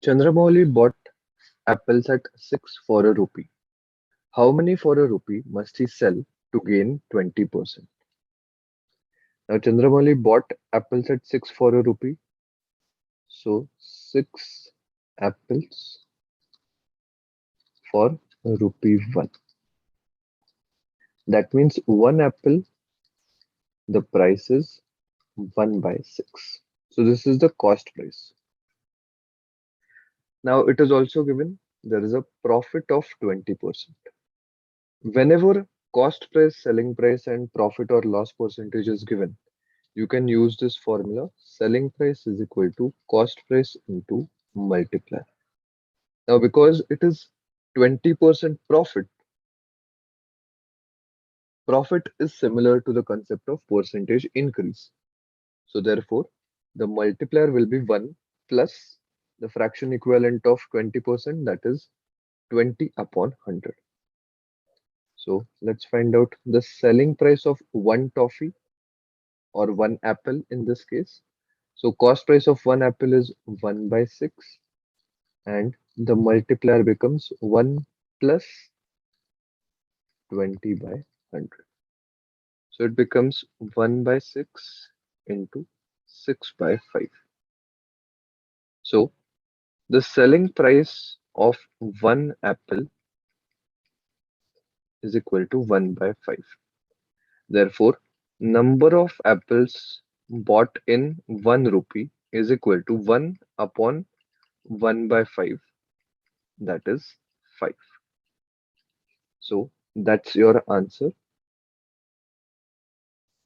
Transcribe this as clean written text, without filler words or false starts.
Chandramauli bought apples at 6 for a rupee. How many for a rupee must he sell to gain 20%? Now Chandramauli bought apples at 6 for a rupee. So 6 apples for rupee 1. That means one apple, the price is 1 by 6. So this is the cost price. Now it is also given there is a profit of 20%. Whenever cost price, selling price, and profit or loss percentage is given, you can use this formula. Selling price is equal to cost price into multiplier. Now, because it is 20% profit, profit is similar to the concept of percentage increase. So, therefore, the multiplier will be 1 plus the fraction equivalent of 20%, that is 20 upon 100. So, let's find out the selling price of one toffee or one apple in this case. So cost price of one apple is 1 by 6 and the multiplier becomes 1 plus 20 by 100. So it becomes 1 by 6 into 6 by 5. So the selling price of one apple is equal to 1 by 5. Therefore, number of apples bought in 1 rupee is equal to 1 upon 1 by 5, that is 5. So that's your answer.